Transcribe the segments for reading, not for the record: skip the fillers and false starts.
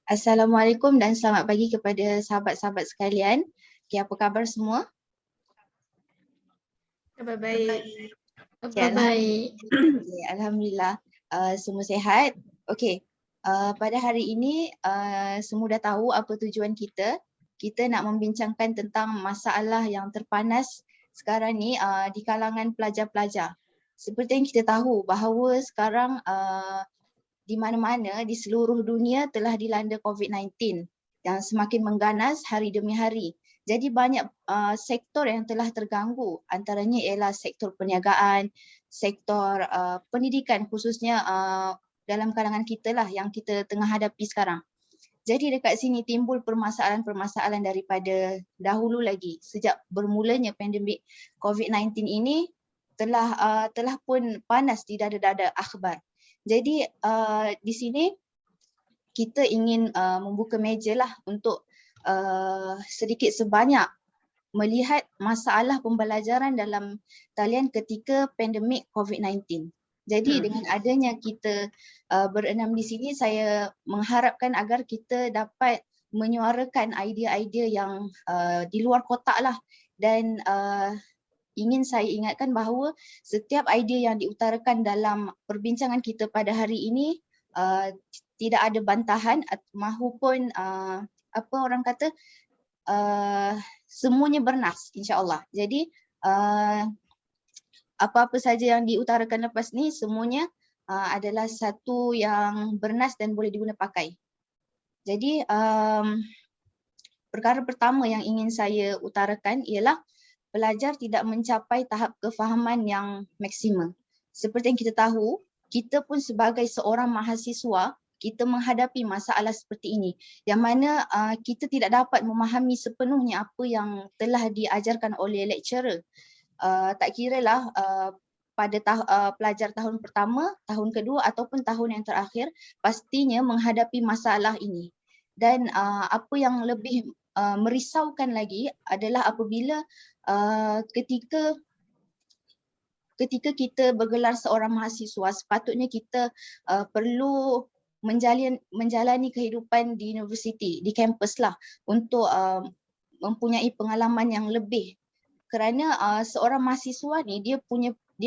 Assalamualaikum dan selamat pagi kepada sahabat-sahabat sekalian. Okay, apa khabar semua? Khabar baik. Okay, Alhamdulillah. Semua sihat. Okay, pada hari ini semua dah tahu apa tujuan kita. Kita nak membincangkan tentang masalah yang terpanas sekarang ni di kalangan pelajar-pelajar. Seperti yang kita tahu bahawa sekarang di mana-mana di seluruh dunia telah dilanda COVID-19 yang semakin mengganas hari demi hari. Jadi banyak sektor yang telah terganggu, antaranya ialah sektor perniagaan, sektor pendidikan khususnya dalam kalangan kita lah yang kita tengah hadapi sekarang. Jadi dekat sini timbul permasalahan-permasalahan daripada dahulu lagi. Sejak bermulanya pandemik COVID-19 ini telah pun panas di dada-dada akhbar. Jadi di sini kita ingin membuka meja lah untuk sedikit sebanyak melihat masalah pembelajaran dalam talian ketika pandemik COVID-19. Jadi dengan adanya kita berenam di sini, saya mengharapkan agar kita dapat menyuarakan idea-idea yang di luar kotak lah, dan ingin saya ingatkan bahawa setiap idea yang diutarakan dalam perbincangan kita pada hari ini tidak ada bantahan mahupun apa orang kata semuanya bernas, insya-Allah. Jadi apa-apa saja yang diutarakan lepas ni semuanya adalah satu yang bernas dan boleh diguna pakai. Jadi perkara pertama yang ingin saya utarakan ialah pelajar tidak mencapai tahap kefahaman yang maksima. Seperti yang kita tahu, kita pun sebagai seorang mahasiswa, kita menghadapi masalah seperti ini yang mana kita tidak dapat memahami sepenuhnya apa yang telah diajarkan oleh lecturer. Tak kiralah pada pelajar tahun pertama, tahun kedua ataupun tahun yang terakhir, pastinya menghadapi masalah ini. Dan apa yang lebih merisaukan lagi adalah apabila ketika kita bergelar seorang mahasiswa, sepatutnya kita perlu menjalani kehidupan di universiti, di kampus lah, untuk mempunyai pengalaman yang lebih. Kerana seorang mahasiswa ni dia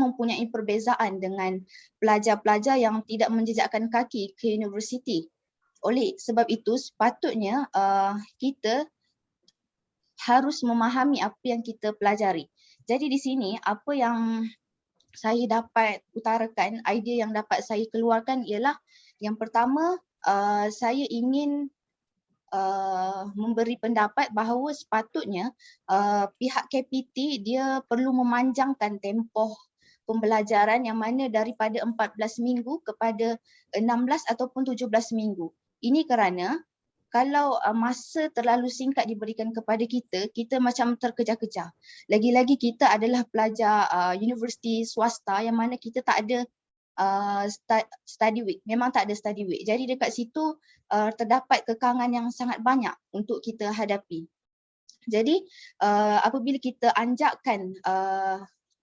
mempunyai perbezaan dengan pelajar-pelajar yang tidak menjejakkan kaki ke universiti. Oleh sebab itu sepatutnya kita harus memahami apa yang kita pelajari. Jadi di sini apa yang saya dapat utarakan, idea yang dapat saya keluarkan ialah yang pertama, saya ingin memberi pendapat bahawa sepatutnya pihak KPT dia perlu memanjangkan tempoh pembelajaran yang mana daripada 14 minggu kepada 16 ataupun 17 minggu. Ini kerana kalau masa terlalu singkat diberikan kepada kita, kita macam terkejar-kejar. Lagi-lagi kita adalah pelajar universiti swasta yang mana kita tak ada study week, memang tak ada study week. Jadi dekat situ terdapat kekangan yang sangat banyak untuk kita hadapi. Jadi apabila kita anjakkan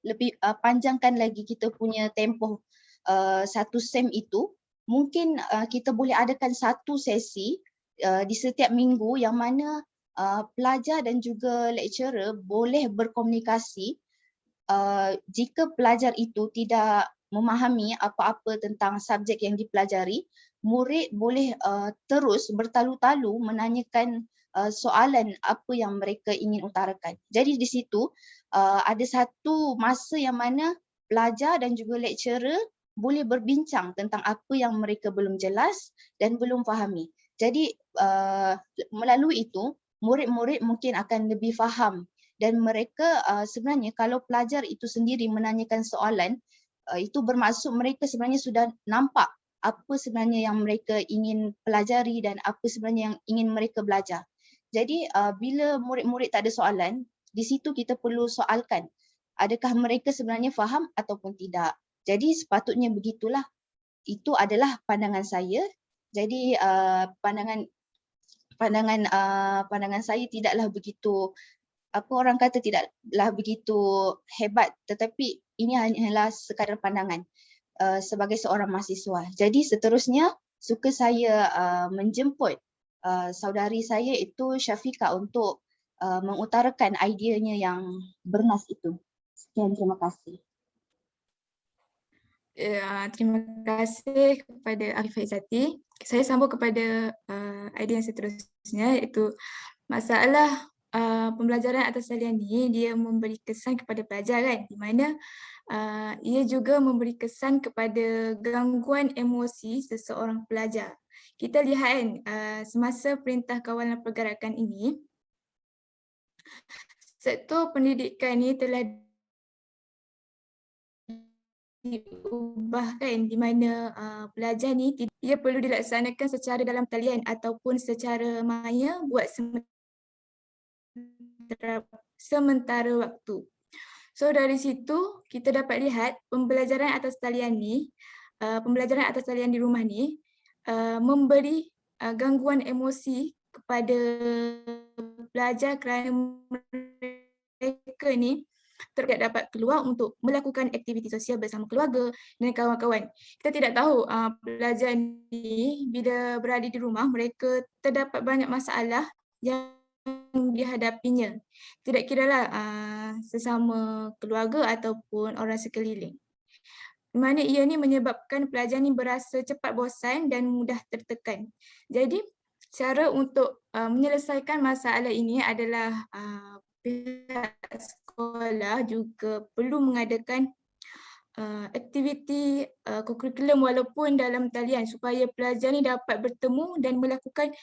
lebih panjangkan lagi kita punya tempoh satu sem itu, mungkin kita boleh adakan satu sesi di setiap minggu yang mana pelajar dan juga lecturer boleh berkomunikasi. Jika pelajar itu tidak memahami apa-apa tentang subjek yang dipelajari, murid boleh terus bertalu-talu menanyakan soalan apa yang mereka ingin utarakan. Jadi di situ ada satu masa yang mana pelajar dan juga lecturer boleh berbincang tentang apa yang mereka belum jelas dan belum fahami. Jadi melalui itu murid-murid mungkin akan lebih faham, dan mereka sebenarnya kalau pelajar itu sendiri menanyakan soalan, itu bermaksud mereka sebenarnya sudah nampak apa sebenarnya yang mereka ingin pelajari dan apa sebenarnya yang ingin mereka belajar. Jadi bila murid-murid tak ada soalan, di situ kita perlu soalkan adakah mereka sebenarnya faham ataupun tidak. Jadi sepatutnya begitulah. Itu adalah pandangan saya. Jadi pandangan saya tidaklah begitu, apa orang kata, tidaklah begitu hebat, tetapi ini hanyalah sekadar pandangan sebagai seorang mahasiswa. Jadi seterusnya suka saya menjemput saudari saya itu Syafiqah untuk mengutarakan ideanya yang bernas itu. Sekian, terima kasih. Terima kasih kepada Afifah Izzati. Saya sambung kepada idea yang seterusnya, iaitu masalah pembelajaran atas talian ni dia memberi kesan kepada pelajar kan, di mana ia juga memberi kesan kepada gangguan emosi seseorang pelajar. Kita lihat kan, semasa Perintah Kawalan Pergerakan ini, sektor pendidikan ni telah diubahkan, di mana pelajar ni ia perlu dilaksanakan secara dalam talian ataupun secara maya buat sementara waktu. So dari situ kita dapat lihat pembelajaran atas talian ni, pembelajaran atas talian di rumah ni memberi gangguan emosi kepada pelajar kerana mereka ni tidak dapat keluar untuk melakukan aktiviti sosial bersama keluarga dan kawan-kawan. Kita tidak tahu pelajar ni bila berada di rumah mereka terdapat banyak masalah yang dihadapinya. Tidak kiralah sesama keluarga ataupun orang sekeliling. Di mana ia ni menyebabkan pelajar ni berasa cepat bosan dan mudah tertekan. Jadi cara untuk menyelesaikan masalah ini adalah pihak sekolah juga perlu mengadakan aktiviti kurikulum walaupun dalam talian supaya pelajar ni dapat bertemu dan melakukan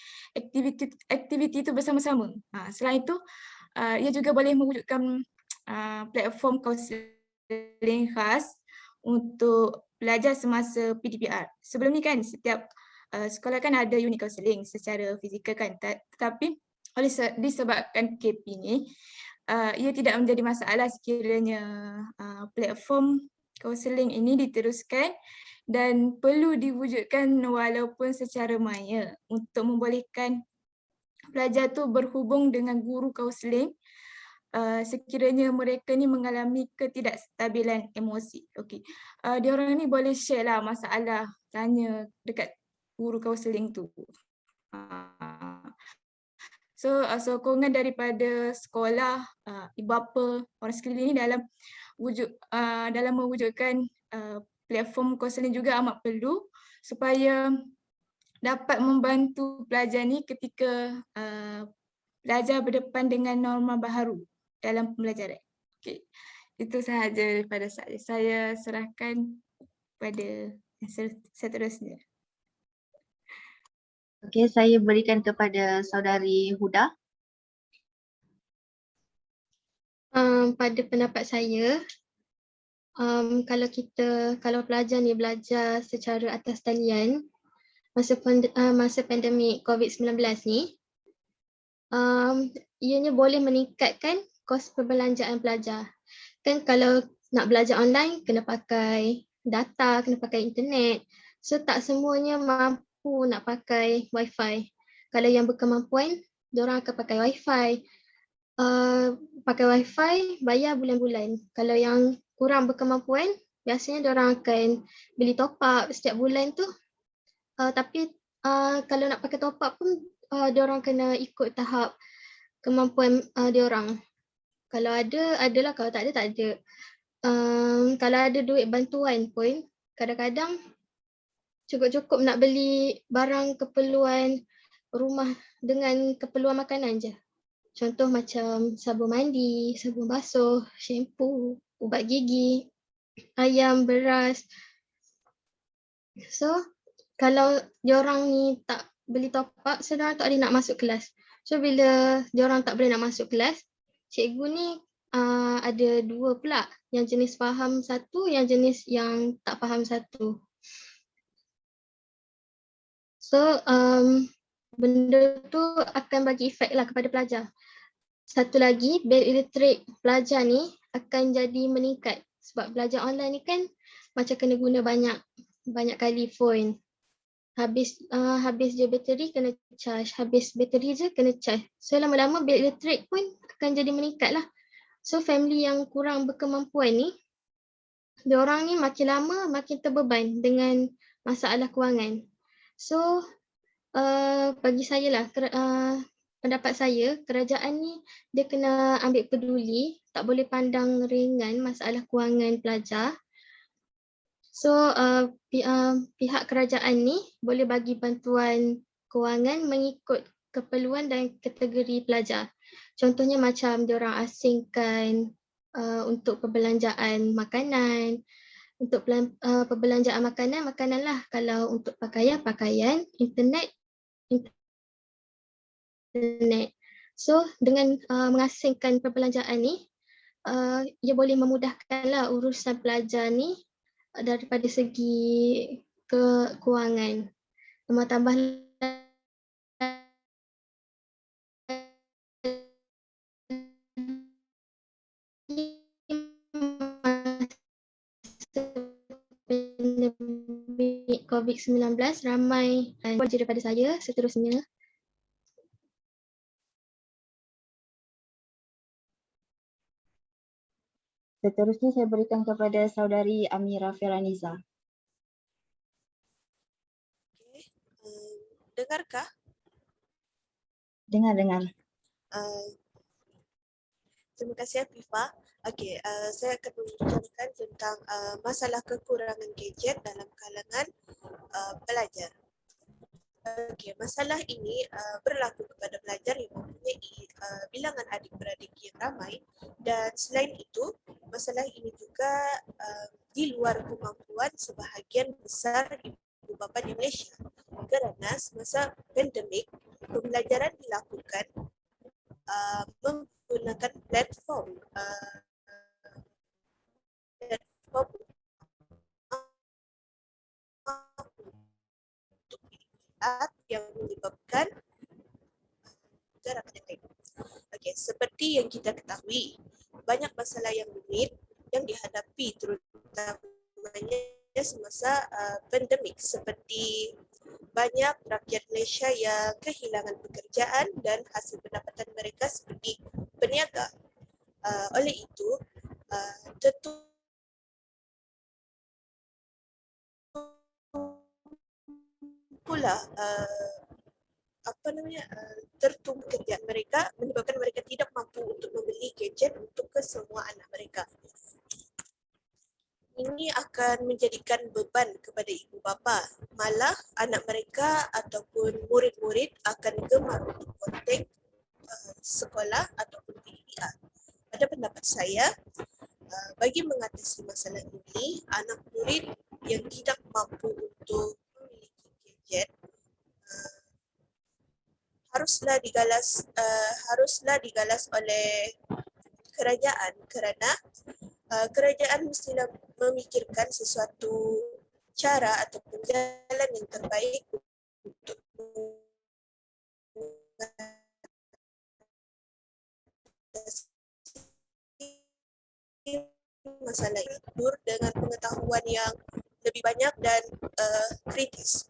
aktiviti itu bersama-sama. Selain itu, ia juga boleh mewujudkan platform kaunseling khas untuk pelajar semasa PDPR. Sebelum ni kan setiap sekolah kan ada unit kaunseling secara fizikal kan, tetapi disebabkan KP ni, ia tidak menjadi masalah sekiranya platform kaunseling ini diteruskan dan perlu diwujudkan walaupun secara maya untuk membolehkan pelajar tu berhubung dengan guru kaunseling sekiranya mereka ni mengalami ketidakstabilan emosi. Okey. Diorang ni boleh share lah masalah, tanya dekat guru kaunseling tu. So sokongan daripada sekolah, ibu bapa, orang sekeliling ni dalam mewujudkan platform kaunseling juga amat perlu supaya dapat membantu pelajar ni ketika pelajar berdepan dengan norma baharu dalam pembelajaran. Okay. Itu sahaja daripada saya. Saya serahkan pada yang seterusnya. Okey, saya berikan kepada saudari Huda. Pada pendapat saya, kalau pelajar ni belajar secara atas talian masa pandemik COVID-19 ni, ianya boleh meningkatkan kos perbelanjaan pelajar. Kan kalau nak belajar online kena pakai data, kena pakai internet. So tak semuanya mampu nak pakai wifi. Kalau yang berkemampuan, diorang akan pakai wifi. Pakai wifi bayar bulan-bulan. Kalau yang kurang berkemampuan, biasanya diorang akan beli top up setiap bulan tu. Tapi kalau nak pakai top up pun diorang kena ikut tahap kemampuan diorang. Kalau ada, adalah. Kalau tak ada, tak ada. Kalau ada duit bantuan pun, kadang-kadang cukup-cukup nak beli barang keperluan rumah dengan keperluan makanan je. Contoh macam sabun mandi, sabun basuh, shampoo, ubat gigi, ayam, beras. So, kalau diorang ni tak beli top up, so diorang tak boleh nak masuk kelas. So, bila diorang tak boleh nak masuk kelas, cikgu ni ada dua pula, yang jenis faham satu, yang jenis yang tak faham satu. So, benda tu akan bagi efek lah kepada pelajar. Satu lagi, bil elektrik pelajar ni akan jadi meningkat. Sebab belajar online ni kan macam kena guna banyak kali phone. Habis je bateri kena charge, habis bateri je kena charge. So lama-lama bil elektrik pun akan jadi meningkat lah. So family yang kurang berkemampuan ni, diorang ni makin lama makin terbeban dengan masalah kewangan. So bagi saya lah, pendapat saya, kerajaan ni dia kena ambil peduli, tak boleh pandang ringan masalah kewangan pelajar. So pihak kerajaan ni boleh bagi bantuan kewangan mengikut keperluan dan kategori pelajar. Contohnya macam diorang asingkan untuk perbelanjaan makanan, untuk perbelanjaan makanan lah. Kalau untuk pakaian, internet. So dengan mengasingkan perbelanjaan ni, ia boleh memudahkanlah urusan pelajar ni daripada segi kewangan. Tambah COVID-19 ramai daripada saya. Seterusnya Seterusnya saya berikan kepada saudari Amira Firaniza. Okay. Dengarkah? Dengar. Terima kasih Afifah. Okey, saya akan membincangkan tentang masalah kekurangan gadget dalam kalangan pelajar. Okey, masalah ini berlaku kepada pelajar yang mempunyai bilangan adik-beradik yang ramai, dan selain itu, masalah ini juga di luar kemampuan sebahagian besar ibu bapa di Malaysia. Kerana semasa pandemik, pembelajaran dilakukan menggunakan platform untuk lihat yang menyebabkan jarak pendek. Okey, seperti yang kita ketahui, banyak masalah yang rumit yang dihadapi terutamanya semasa pandemik, seperti banyak rakyat Malaysia yang kehilangan pekerjaan dan hasil pendapatan mereka seperti peniaga. Oleh itu, tentu pula tertumpu kerjaan mereka, menyebabkan mereka tidak mampu untuk membeli gadget untuk kesemua anak mereka. Ini akan menjadikan beban kepada ibu bapa. Malah anak mereka ataupun murid-murid akan gemar untuk kontak sekolah ataupun PDPR. Pada pendapat saya, bagi mengatasi masalah ini, anak murid yang tidak mampu untuk memiliki gadget haruslah digalas oleh kerajaan, kerana kerajaan mestilah memikirkan sesuatu cara ataupun jalan yang terbaik untuk masalah ini dengan pengetahuan yang lebih banyak dan kritis.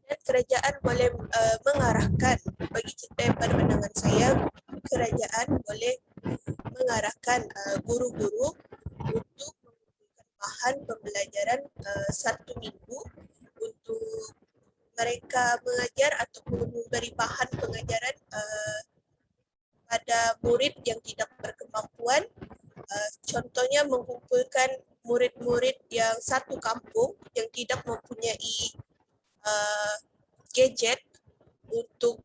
Dan kerajaan boleh mengarahkan, pada pandangan saya, kerajaan boleh mengarahkan guru-guru untuk mengumpulkan bahan pembelajaran 1 minggu untuk mereka mengajar ataupun memberi bahan pengajaran pada murid yang tidak berkemampuan. Contohnya mengumpulkan murid-murid yang satu kampung yang tidak mempunyai gadget untuk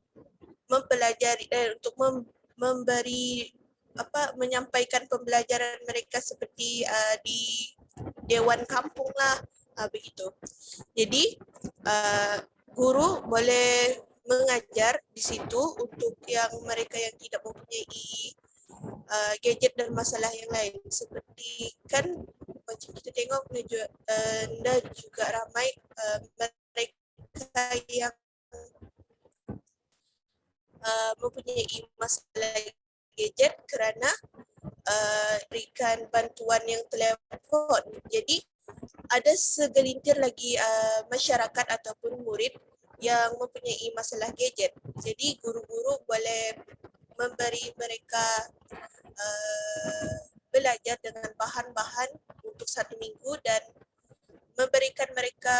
mempelajari, untuk memberi menyampaikan pembelajaran mereka seperti di dewan kampung lah, begitu. Jadi guru boleh mengajar di situ untuk yang mereka yang tidak mempunyai gadget dan masalah yang lain. Seperti kan macam kita tengok juga ramai mereka yang mempunyai masalah gadget kerana berikan bantuan yang telefon. Jadi ada segelintir lagi masyarakat ataupun murid yang mempunyai masalah gadget. Jadi guru-guru boleh memberi mereka belajar dengan bahan-bahan untuk 1 minggu dan memberikan mereka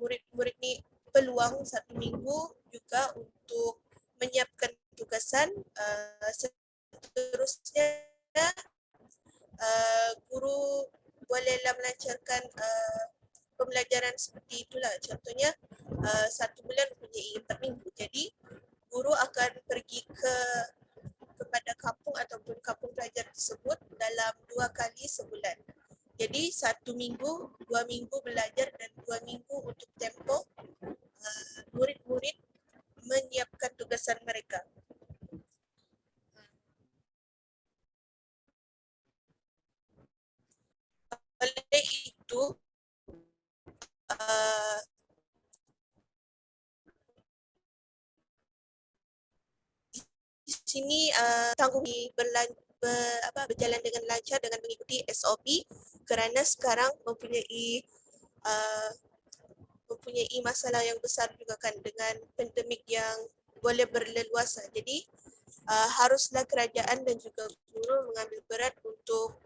murid-murid ni peluang 1 minggu juga untuk menyiapkan tugasan. Seterusnya guru bolehlah melancarkan pembelajaran seperti itulah. Contohnya 1 bulan mempunyai 4 minggu. Jadi guru akan pergi kepada kampung ataupun kampung pelajar tersebut dalam 2 kali sebulan. Jadi 1 minggu, 2 minggu belajar dan 2 minggu untuk tempoh murid-murid menyiapkan tugasan mereka. Oleh itu, di sini tanggung berjalan dengan lancar dengan mengikuti SOP kerana sekarang mempunyai masalah yang besar juga kan dengan pandemik yang boleh berleluasa. Jadi haruslah kerajaan dan juga guru mengambil berat untuk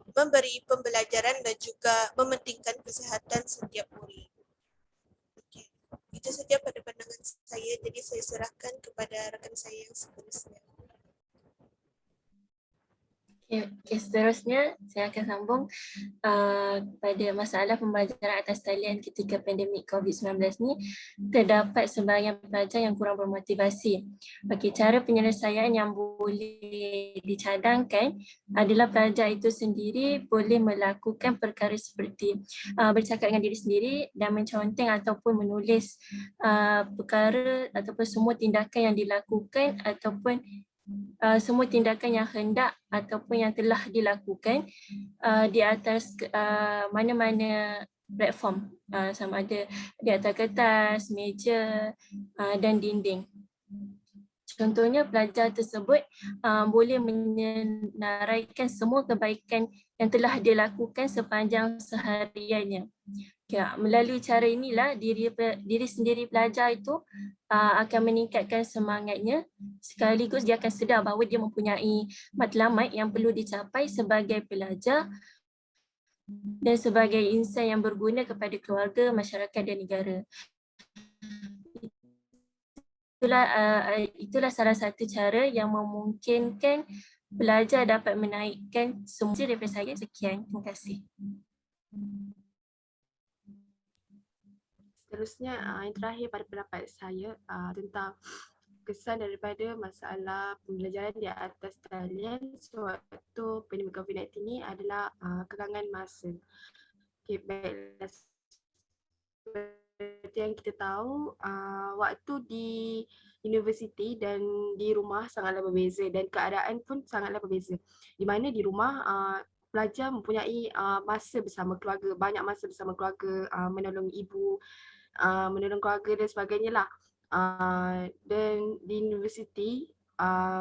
memberi pembelajaran dan juga mementingkan kesihatan setiap murid. Okay. Itu saja pada pandangan saya, jadi saya serahkan kepada rakan saya yang seterusnya. Okay, seterusnya saya akan sambung pada masalah pembelajaran atas talian ketika pandemik COVID-19 ni. Terdapat sebahagian pelajar yang kurang bermotivasi. Okey, cara penyelesaian yang boleh dicadangkan adalah pelajar itu sendiri boleh melakukan perkara seperti bercakap dengan diri sendiri dan menconteng ataupun menulis perkara ataupun semua tindakan yang dilakukan ataupun semua tindakan yang hendak ataupun yang telah dilakukan di atas mana-mana platform, sama ada di atas kertas, meja dan dinding. Contohnya pelajar tersebut boleh menyenaraikan semua kebaikan yang telah dia lakukan sepanjang sehariannya. Ya, melalui cara inilah diri sendiri pelajar itu akan meningkatkan semangatnya, sekaligus dia akan sedar bahawa dia mempunyai matlamat yang perlu dicapai sebagai pelajar dan sebagai insan yang berguna kepada keluarga, masyarakat dan negara. Itulah salah satu cara yang memungkinkan pelajar dapat menaikkan semua. Daripada saya, sekian. Terima kasih. Seterusnya yang terakhir pada pendapat saya tentang kesan daripada masalah pembelajaran di atas talian sewaktu pandemik COVID-19 ini adalah kekangan masa. Okay, baiklah. Seperti yang kita tahu, waktu di universiti dan di rumah sangatlah berbeza dan keadaan pun sangatlah berbeza. Di mana di rumah pelajar mempunyai masa bersama keluarga, banyak masa bersama keluarga, menolong ibu, menolong keluarga dan sebagainya lah. Dan di universiti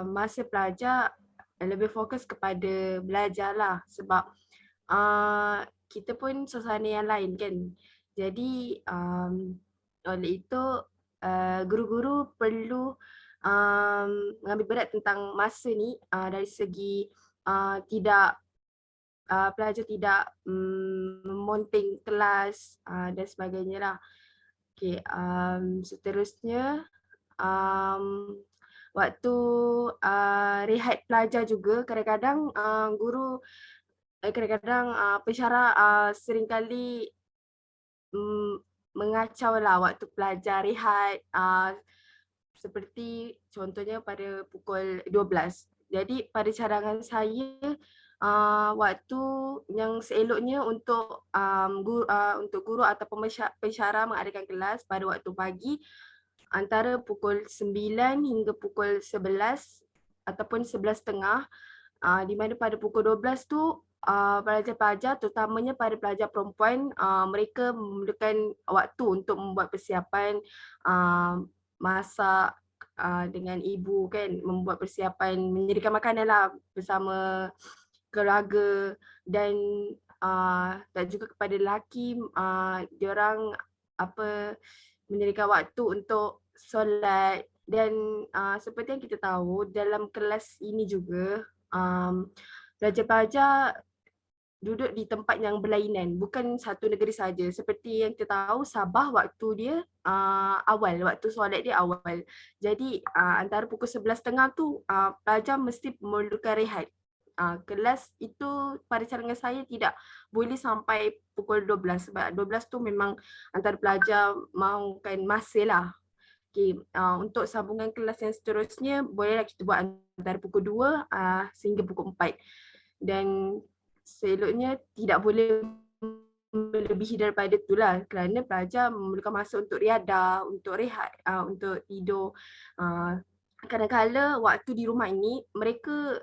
masa pelajar lebih fokus kepada belajar lah sebab kita pun suasana yang lain kan. Jadi oleh itu guru-guru perlu mengambil berat tentang masa ni dari segi pelajar tidak memonting kelas dan sebagainya lah. Okay, seterusnya waktu rehat pelajar juga kadang-kadang guru pensyarah seringkali mengacau lah waktu pelajar rehat seperti contohnya pada pukul 12. Jadi pada cadangan saya waktu yang seeloknya untuk guru atau pensyarah mengadakan kelas pada waktu pagi antara pukul 9 hingga pukul 11 ataupun 11.30 di mana pada pukul 12 tu pelajar-pelajar terutamanya pada pelajar perempuan mereka memerlukan waktu untuk membuat persiapan masak dengan ibu kan, membuat persiapan menyediakan makanan lah bersama keluarga dan juga kepada lelaki diorang menyediakan waktu untuk solat dan seperti yang kita tahu dalam kelas ini juga pelajar-pelajar duduk di tempat yang berlainan, bukan satu negeri saja. Seperti yang kita tahu, Sabah waktu dia awal, waktu solat dia awal. Jadi antara pukul 11.30 tu pelajar mesti memerlukan rehat. Kelas itu pada cadangan saya tidak boleh sampai pukul 12 sebab 12 tu memang antara pelajar mahukan masa lah. Okay, untuk sambungan kelas yang seterusnya bolehlah kita buat antara pukul 2 sehingga pukul 4. Dan seloknya tidak boleh melebihi daripada itulah kerana pelajar memerlukan masa untuk riadah, untuk rehat, untuk tidur. Kadang-kadang waktu di rumah ini mereka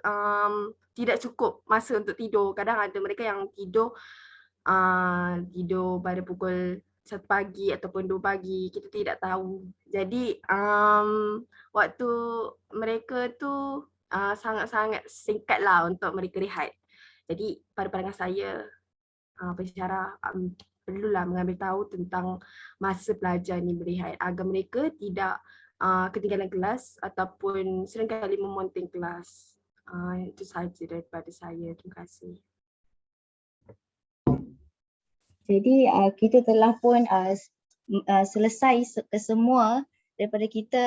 tidak cukup masa untuk tidur. Kadang ada mereka yang tidur pada pukul 1 pagi ataupun 2 pagi, kita tidak tahu. Jadi waktu mereka tu sangat-sangat singkat lah untuk mereka rehat. Jadi pada pandangan saya, pensyarah perlulah mengambil tahu tentang masa pelajar ni berehat agar mereka tidak ketinggalan kelas ataupun seringkali memonting kelas. Itu sahaja daripada saya. Terima kasih. Jadi kita telah pun selesai kesemua daripada kita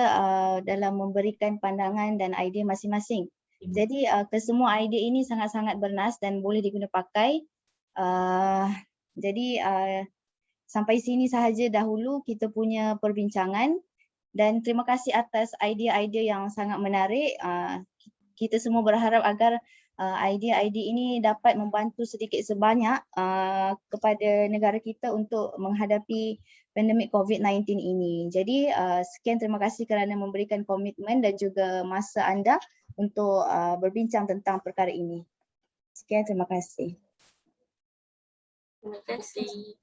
dalam memberikan pandangan dan idea masing-masing. Jadi kesemua idea ini sangat-sangat bernas dan boleh diguna pakai. Jadi sampai sini sahaja dahulu kita punya perbincangan dan terima kasih atas idea-idea yang sangat menarik. Kita semua berharap agar idea-idea ini dapat membantu sedikit sebanyak kepada negara kita untuk menghadapi pandemik COVID-19 ini. Jadi sekian, terima kasih kerana memberikan komitmen dan juga masa anda untuk berbincang tentang perkara ini. Sekian, terima kasih. Terima kasih.